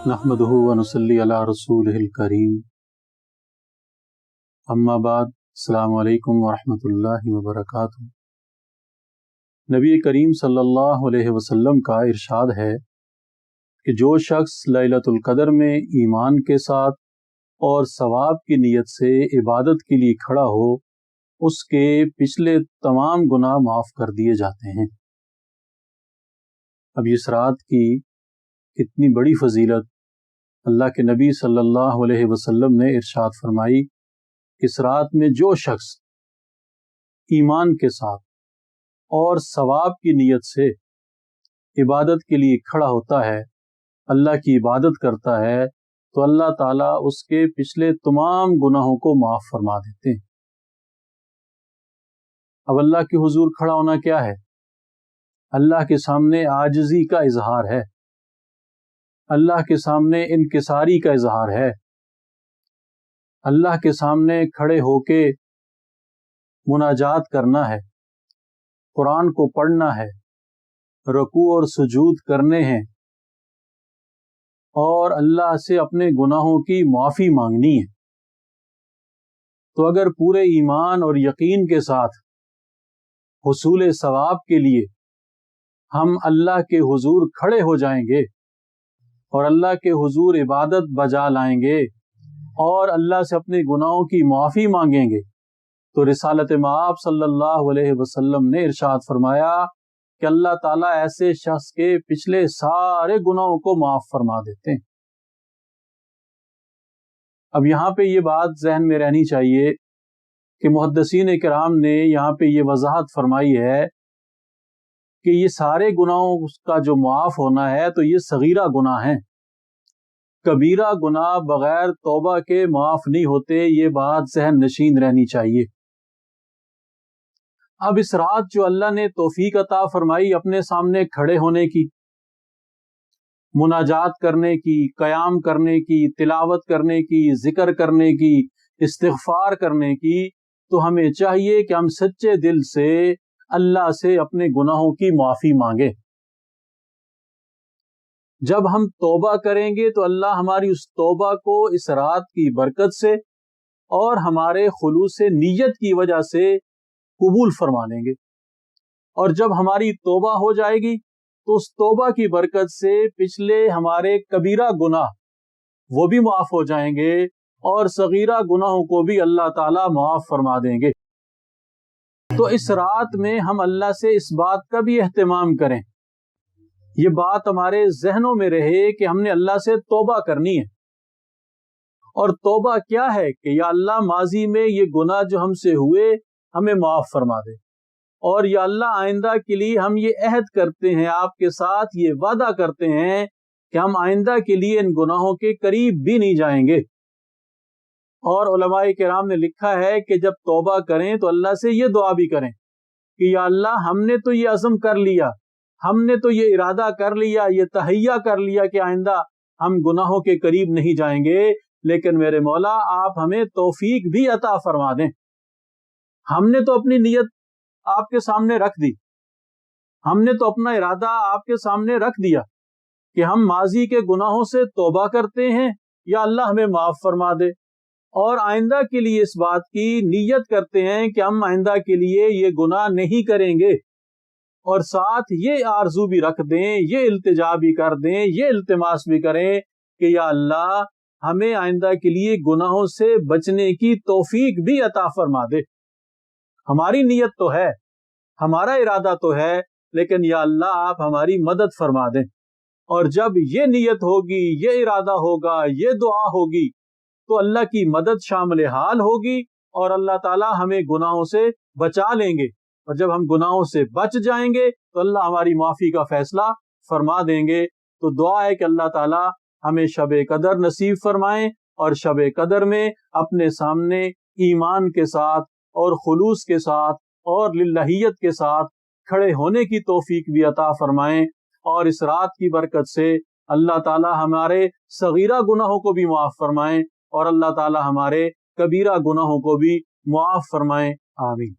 نحمدہ و نصلی علی رسولہ الکریم، اما بعد، السلام علیکم ورحمۃ اللہ وبرکاتہ۔ نبی کریم صلی اللہ علیہ وسلم کا ارشاد ہے کہ جو شخص لیلۃ القدر میں ایمان کے ساتھ اور ثواب کی نیت سے عبادت کے لیے کھڑا ہو، اس کے پچھلے تمام گناہ معاف کر دیے جاتے ہیں۔ اب اس رات کی کتنی بڑی فضیلت اللہ کے نبی صلی اللہ علیہ وسلم نے ارشاد فرمائی۔ اس رات میں جو شخص ایمان کے ساتھ اور ثواب کی نیت سے عبادت کے لیے کھڑا ہوتا ہے، اللہ کی عبادت کرتا ہے، تو اللہ تعالیٰ اس کے پچھلے تمام گناہوں کو معاف فرما دیتے ہیں۔ اب اللہ کے حضور کھڑا ہونا کیا ہے؟ اللہ کے سامنے عاجزی کا اظہار ہے، اللہ کے سامنے انکساری کا اظہار ہے، اللہ کے سامنے کھڑے ہو کے مناجات کرنا ہے، قرآن کو پڑھنا ہے، رکوع اور سجود کرنے ہیں، اور اللہ سے اپنے گناہوں کی معافی مانگنی ہے۔ تو اگر پورے ایمان اور یقین کے ساتھ حصول ثواب کے لیے ہم اللہ کے حضور کھڑے ہو جائیں گے اور اللہ کے حضور عبادت بجا لائیں گے اور اللہ سے اپنے گناہوں کی معافی مانگیں گے، تو رسالت مآب صلی اللہ علیہ وسلم نے ارشاد فرمایا کہ اللہ تعالیٰ ایسے شخص کے پچھلے سارے گناہوں کو معاف فرما دیتے ہیں۔ اب یہاں پہ یہ بات ذہن میں رہنی چاہیے کہ محدثین کرام نے یہاں پہ یہ وضاحت فرمائی ہے کہ یہ سارے گناہوں کا جو معاف ہونا ہے تو یہ صغیرہ گناہ ہیں، کبیرہ گناہ بغیر توبہ کے معاف نہیں ہوتے۔ یہ بات ذہن نشین رہنی چاہیے۔ اب اس رات جو اللہ نے توفیق عطا فرمائی اپنے سامنے کھڑے ہونے کی، مناجات کرنے کی، قیام کرنے کی، تلاوت کرنے کی، ذکر کرنے کی، استغفار کرنے کی، تو ہمیں چاہیے کہ ہم سچے دل سے اللہ سے اپنے گناہوں کی معافی مانگیں۔ جب ہم توبہ کریں گے تو اللہ ہماری اس توبہ کو اس رات کی برکت سے اور ہمارے خلوص نیت کی وجہ سے قبول فرما لیں گے، اور جب ہماری توبہ ہو جائے گی تو اس توبہ کی برکت سے پچھلے ہمارے کبیرہ گناہ وہ بھی معاف ہو جائیں گے اور صغیرہ گناہوں کو بھی اللہ تعالیٰ معاف فرما دیں گے۔ تو اس رات میں ہم اللہ سے اس بات کا بھی اہتمام کریں، یہ بات ہمارے ذہنوں میں رہے کہ ہم نے اللہ سے توبہ کرنی ہے۔ اور توبہ کیا ہے کہ یا اللہ ماضی میں یہ گناہ جو ہم سے ہوئے ہمیں معاف فرما دے، اور یا اللہ آئندہ کے لیے ہم یہ عہد کرتے ہیں، آپ کے ساتھ یہ وعدہ کرتے ہیں کہ ہم آئندہ کے لیے ان گناہوں کے قریب بھی نہیں جائیں گے۔ اور علماء کرام نے لکھا ہے کہ جب توبہ کریں تو اللہ سے یہ دعا بھی کریں کہ یا اللہ ہم نے تو یہ عزم کر لیا، ہم نے تو یہ ارادہ کر لیا، یہ تہیہ کر لیا کہ آئندہ ہم گناہوں کے قریب نہیں جائیں گے، لیکن میرے مولا آپ ہمیں توفیق بھی عطا فرما دیں۔ ہم نے تو اپنی نیت آپ کے سامنے رکھ دی، ہم نے تو اپنا ارادہ آپ کے سامنے رکھ دیا کہ ہم ماضی کے گناہوں سے توبہ کرتے ہیں، یا اللہ ہمیں معاف فرما دے، اور آئندہ کے لیے اس بات کی نیت کرتے ہیں کہ ہم آئندہ کے لیے یہ گناہ نہیں کریں گے، اور ساتھ یہ آرزو بھی رکھ دیں، یہ التجا بھی کر دیں، یہ التماس بھی کریں کہ یا اللہ ہمیں آئندہ کے لیے گناہوں سے بچنے کی توفیق بھی عطا فرما دے۔ ہماری نیت تو ہے، ہمارا ارادہ تو ہے، لیکن یا اللہ آپ ہماری مدد فرما دیں۔ اور جب یہ نیت ہوگی، یہ ارادہ ہوگا، یہ دعا ہوگی، تو اللہ کی مدد شامل حال ہوگی اور اللہ تعالیٰ ہمیں گناہوں سے بچا لیں گے، اور جب ہم گناہوں سے بچ جائیں گے تو اللہ ہماری معافی کا فیصلہ فرما دیں گے۔ تو دعا ہے کہ اللہ تعالیٰ ہمیں شب قدر نصیب فرمائیں، اور شب قدر میں اپنے سامنے ایمان کے ساتھ اور خلوص کے ساتھ اور للہیت کے ساتھ کھڑے ہونے کی توفیق بھی عطا فرمائیں، اور اس رات کی برکت سے اللہ تعالیٰ ہمارے صغیرہ گناہوں کو بھی معاف فرمائیں، اور اللہ تعالیٰ ہمارے کبیرہ گناہوں کو بھی معاف فرمائیں۔ آمین۔